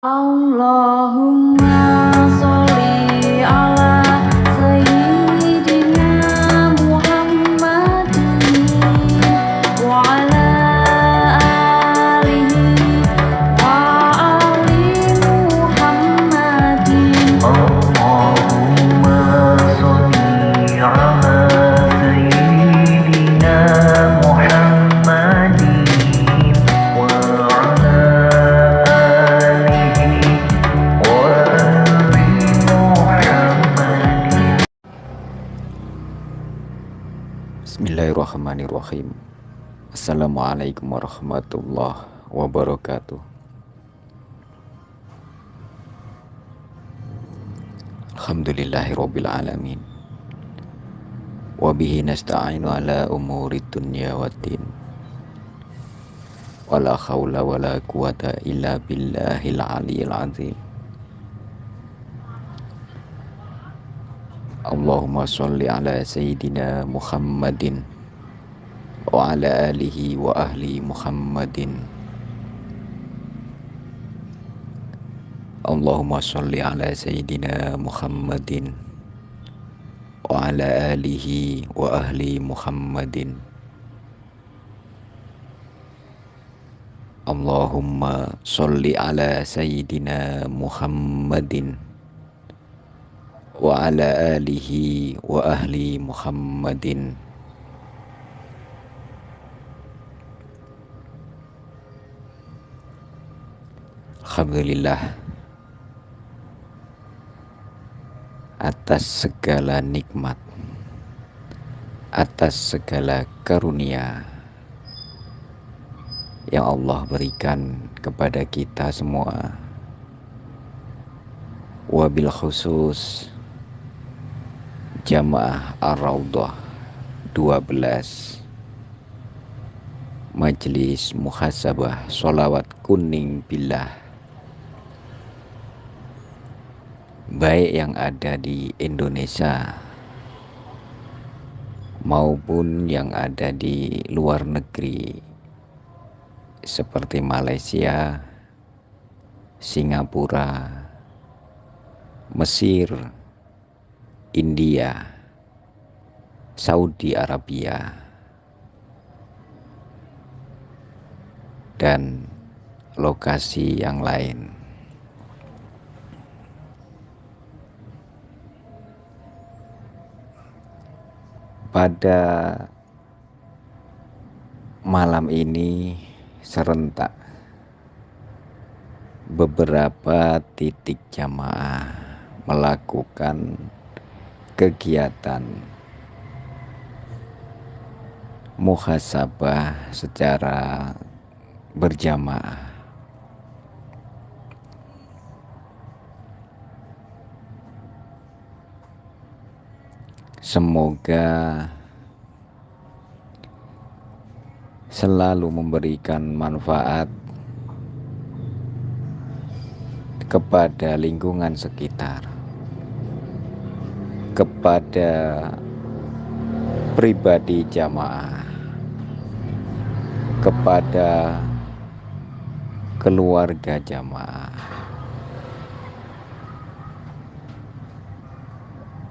Allahumma sholli ala sayyidina Muhammadin wa ala alihi wa ali Muhammadin. Allahumma sholli ala sayyidina Muhammadin wa ala alihi wa ali Muhammadin. Bismillahirrahmanirrahim. Assalamualaikum warahmatullahi wabarakatuh. Alhamdulillahirabbil alamin. Wa bihi nasta'inu ala umuri dunya waddin. Wala haula wala quwata illa billahil aliyyil azim. Allahumma sholli ala sayyidina Muhammadin wa ala alihi wa ahli Muhammadin. Allahumma sholli ala sayyidina Muhammadin wa ala alihi wa ahli Muhammadin. Allahumma sholli ala sayyidina Muhammadin wa ala alihi wa ahli Muhammadin. Alhamdulillah atas segala nikmat, atas segala karunia yang Allah berikan kepada kita semua, wabil khusus Jamaah Ar-Raudhah 12 Majelis Muhasabah Sholawat Kuning Billah, baik yang ada di Indonesia maupun yang ada di luar negeri seperti Malaysia, Singapura, Mesir, India, Saudi Arabia, dan lokasi yang lain. Pada malam ini serentak beberapa titik jamaah melakukan kegiatan muhasabah secara berjamaah. Semoga selalu memberikan manfaat kepada lingkungan sekitar, kepada pribadi jamaah, kepada keluarga jamaah,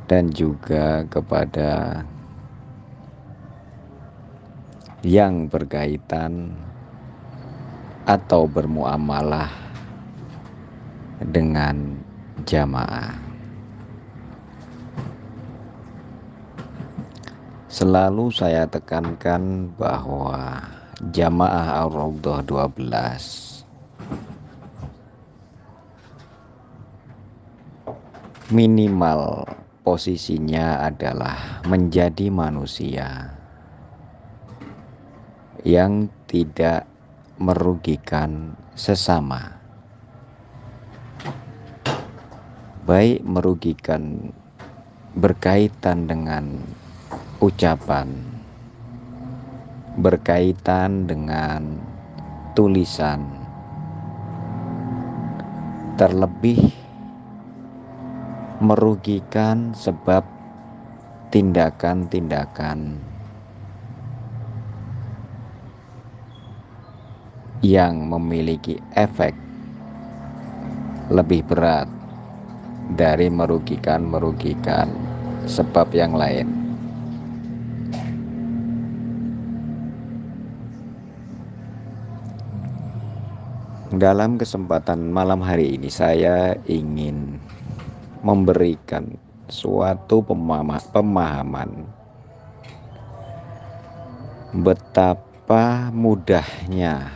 dan juga kepada yang berkaitan atau bermuamalah dengan jamaah. Selalu saya tekankan bahwa Jamaah Ar-Raudhah 12 minimal posisinya adalah menjadi manusia yang tidak merugikan sesama, baik merugikan berkaitan dengan ucapan, berkaitan dengan tulisan, terlebih merugikan sebab tindakan-tindakan yang memiliki efek lebih berat dari merugikan sebab yang lain. Dalam kesempatan malam hari ini saya ingin memberikan suatu pemahaman betapa mudahnya,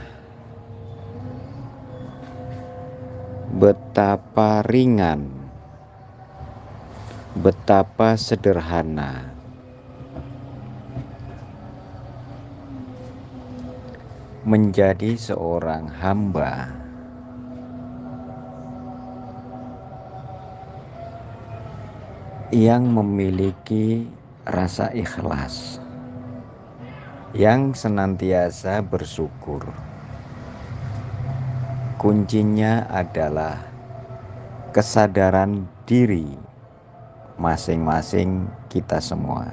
betapa ringan, betapa sederhana menjadi seorang hamba yang memiliki rasa ikhlas, yang senantiasa bersyukur. Kuncinya adalah kesadaran diri masing-masing kita semua.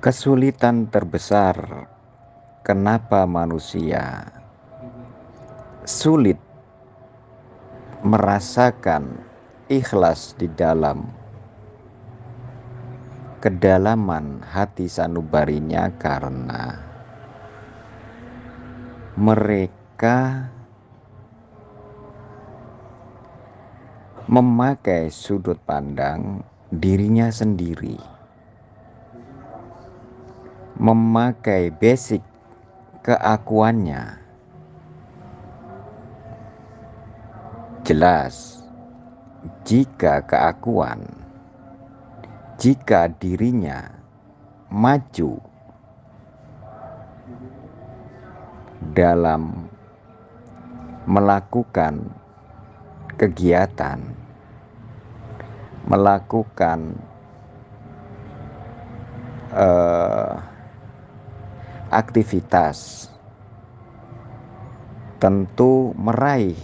Kesulitan terbesar kenapa manusia sulit merasakan ikhlas di dalam kedalaman hati sanubarinya, karena mereka memakai sudut pandang dirinya sendiri, memakai basic keakuannya. Jelas, jika keakuan, jika dirinya maju dalam melakukan kegiatan, melakukan aktivitas, tentu meraih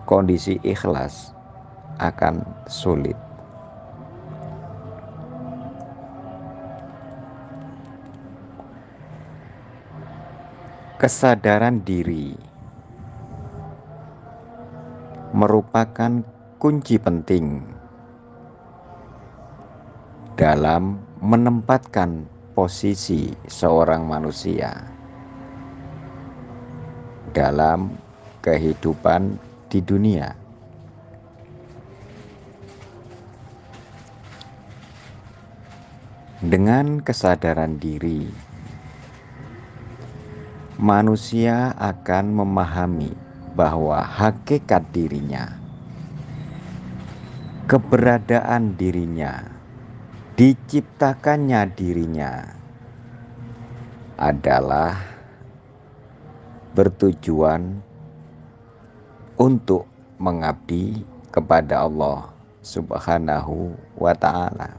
kondisi ikhlas akan sulit. Kesadaran diri merupakan kunci penting dalam menempatkan posisi seorang manusia dalam kehidupan di dunia. Dengan kesadaran diri, manusia akan memahami bahwa hakikat dirinya, keberadaan dirinya, diciptakannya dirinya adalah bertujuan untuk mengabdi kepada Allah Subhanahu wa ta'ala.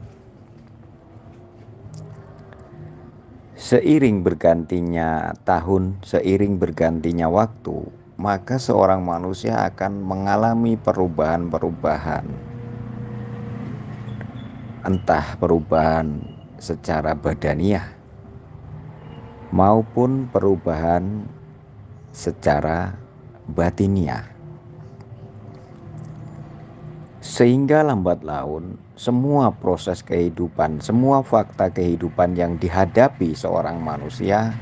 Seiring bergantinya tahun, seiring bergantinya waktu, maka seorang manusia akan mengalami perubahan-perubahan. Entah perubahan secara badaniah maupun perubahan secara batiniah. Sehingga lambat laun semua proses kehidupan, semua fakta kehidupan yang dihadapi seorang manusia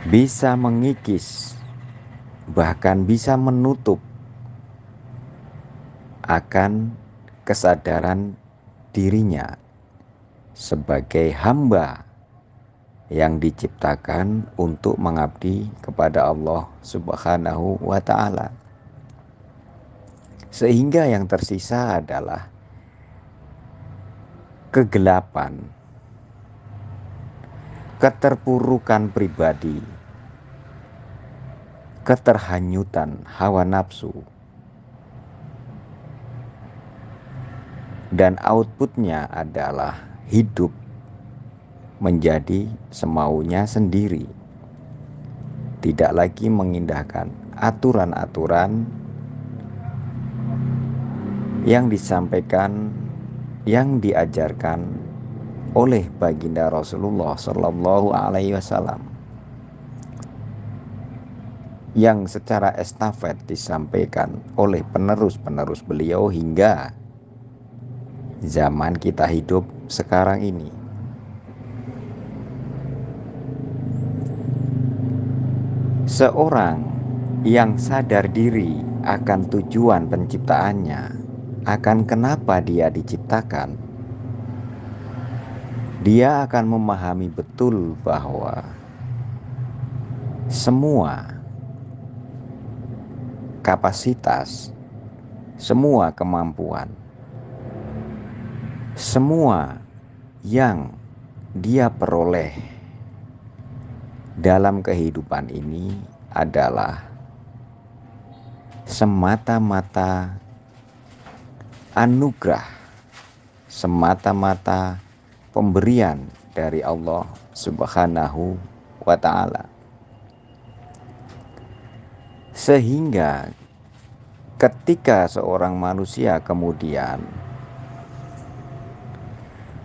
bisa mengikis, bahkan bisa menutup akan kesadaran dirinya sebagai hamba yang diciptakan untuk mengabdi kepada Allah Subhanahu wa ta'ala. Sehingga yang tersisa adalah kegelapan, keterpurukan pribadi, keterhanyutan hawa nafsu, dan outputnya adalah hidup menjadi semaunya sendiri, tidak lagi mengindahkan aturan-aturan yang disampaikan, yang diajarkan oleh baginda Rasulullah Shallallahu Alaihi Wasallam. yang secara estafet disampaikan oleh penerus-penerus beliau hingga zaman kita hidup sekarang ini. Seorang yang sadar diri akan tujuan penciptaannya, akan kenapa dia diciptakan, dia akan memahami betul bahwa semua kapasitas, semua kemampuan, semua yang dia peroleh dalam kehidupan ini adalah semata-mata anugerah, semata-mata pemberian dari Allah Subhanahu wa Ta'ala. Sehingga ketika seorang manusia kemudian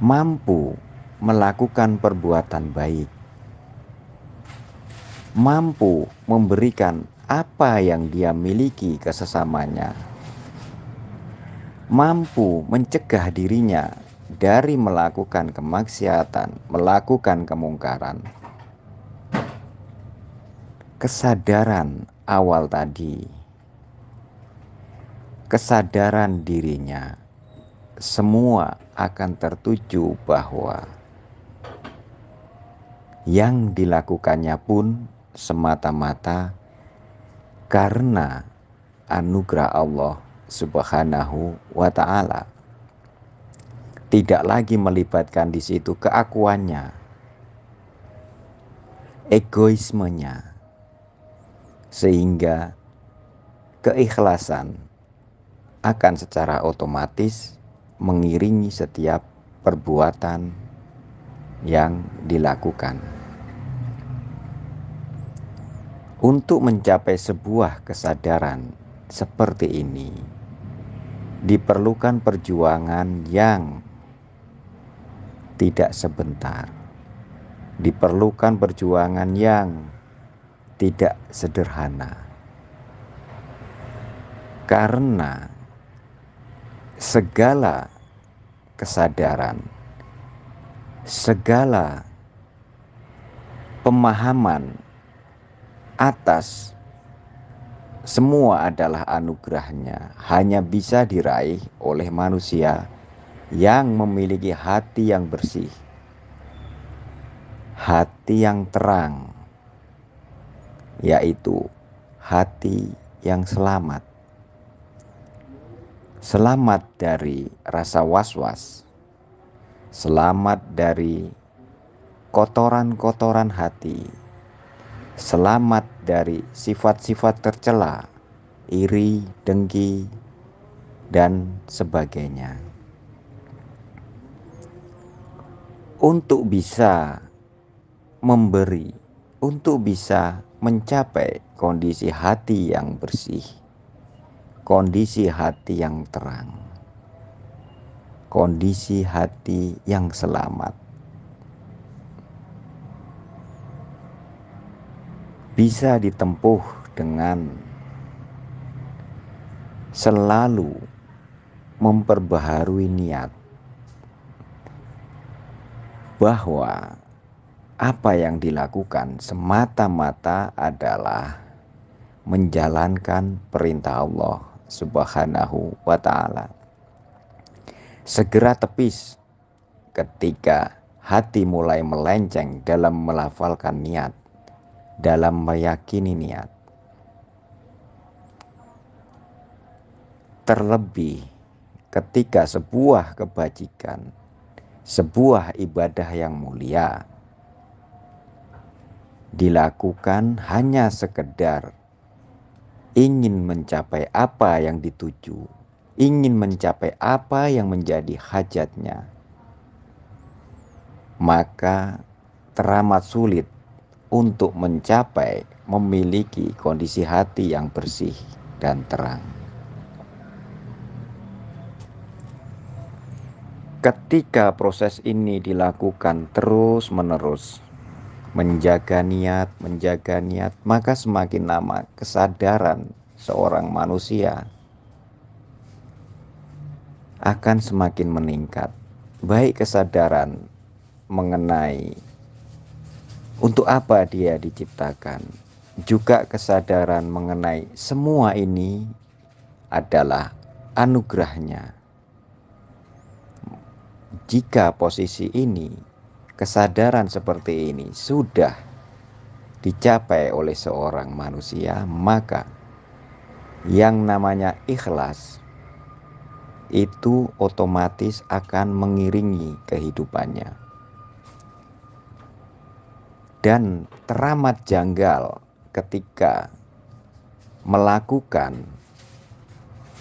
mampu melakukan perbuatan baik, mampu memberikan apa yang dia miliki ke sesamanya, mampu mencegah dirinya dari melakukan kemaksiatan, melakukan kemungkaran, kesadaran awal tadi, kesadaran dirinya, semua akan tertuju bahwa yang dilakukannya pun semata-mata karena anugerah Allah Subhanahu wa Ta'ala. Tidak lagi melibatkan di situ keakuannya, egoismenya, sehingga keikhlasan akan secara otomatis mengiringi setiap perbuatan yang dilakukan. Untuk mencapai sebuah kesadaran seperti ini, diperlukan perjuangan yang tidak sebentar, diperlukan perjuangan yang tidak sederhana, karena segala kesadaran, segala pemahaman atas semua adalah anugerahnya, hanya bisa diraih oleh manusia yang memiliki hati yang bersih, hati yang terang, yaitu hati yang selamat. Selamat dari rasa was-was, selamat dari kotoran-kotoran hati, selamat dari sifat-sifat tercela, iri, dengki, dan sebagainya. Untuk bisa memberi, untuk bisa mencapai kondisi hati yang bersih, kondisi hati yang terang, kondisi hati yang selamat, bisa ditempuh dengan selalu memperbaharui niat bahwa apa yang dilakukan semata-mata adalah menjalankan perintah Allah Subhanahu wa Ta'ala. Segera tepis ketika hati mulai melenceng dalam melafalkan niat, dalam meyakini niat. Terlebih ketika sebuah kebajikan, sebuah ibadah yang mulia dilakukan hanya sekedar ingin mencapai apa yang dituju, ingin mencapai apa yang menjadi hajatnya, maka teramat sulit untuk mencapai memiliki kondisi hati yang bersih dan terang. Ketika proses ini dilakukan terus-menerus, menjaga niat, maka semakin lama kesadaran seorang manusia akan semakin meningkat. Baik kesadaran mengenai untuk apa dia diciptakan, juga kesadaran mengenai semua ini adalah anugerahnya. Jika posisi ini, kesadaran seperti ini sudah dicapai oleh seorang manusia, maka yang namanya ikhlas itu otomatis akan mengiringi kehidupannya. Dan teramat janggal ketika melakukan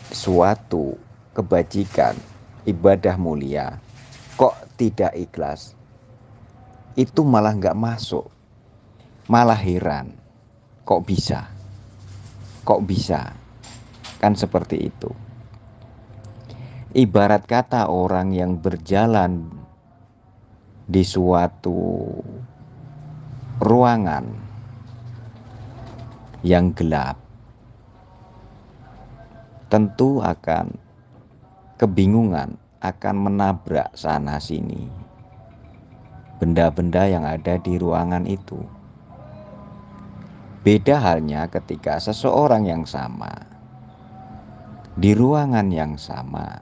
suatu kebajikan, ibadah mulia, kok tidak ikhlas, itu malah nggak masuk, malah heran, kok bisa, kan seperti itu. Ibarat kata orang yang berjalan di suatu ruangan yang gelap, tentu akan kebingungan, akan menabrak sana sini benda-benda yang ada di ruangan itu. Beda halnya ketika seseorang yang sama di ruangan yang sama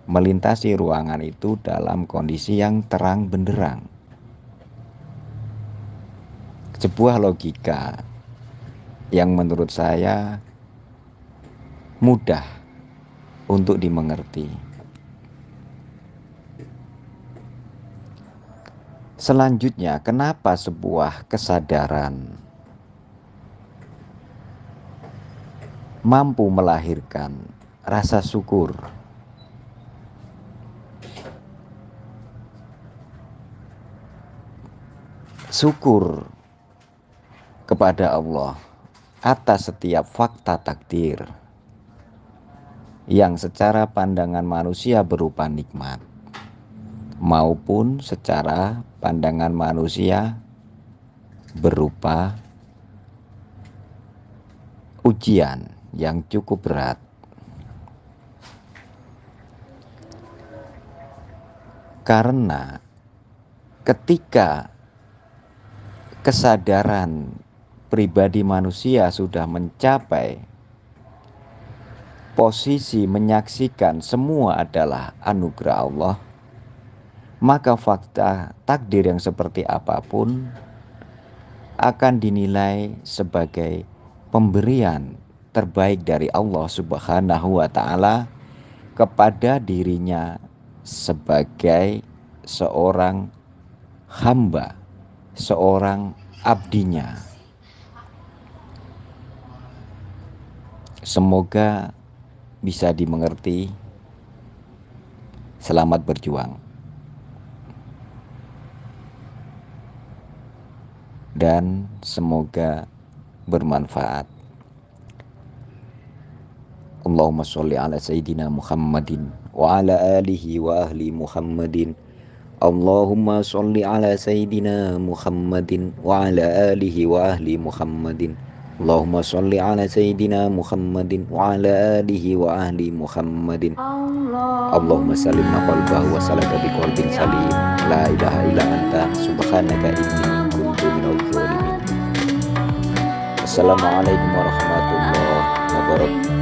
melintasi ruangan itu dalam kondisi yang terang benderang. Sebuah logika yang menurut saya mudah untuk dimengerti. Selanjutnya, kenapa sebuah kesadaran mampu melahirkan rasa syukur? Syukur kepada Allah atas setiap fakta takdir yang secara pandangan manusia berupa nikmat, maupun secara pandangan manusia berupa ujian yang cukup berat. Karena ketika kesadaran pribadi manusia sudah mencapai posisi menyaksikan semua adalah anugerah Allah, maka fakta takdir yang seperti apapun akan dinilai sebagai pemberian terbaik dari Allah Subhanahu wa Ta'ala kepada dirinya sebagai seorang hamba, seorang abdinya. Semoga bisa dimengerti. Selamat berjuang. Dan semoga bermanfaat. Allahumma sholli ala Sayyidina Muhammadin wa ala alihi wa ahli Muhammadin. Allahumma sholli ala Sayyidina Muhammadin wa ala alihi wa ahli Muhammadin. Allahumma sholli ala Sayyidina Muhammadin wa ala alihi wa ahli Muhammadin. Allahumma salimna qalbahu wa salaka biqalbin salim. La ilaha illa anta subhanaka inni kuntu minadh dhalimin. Assalamualaikum warahmatullahi wabarakatuh.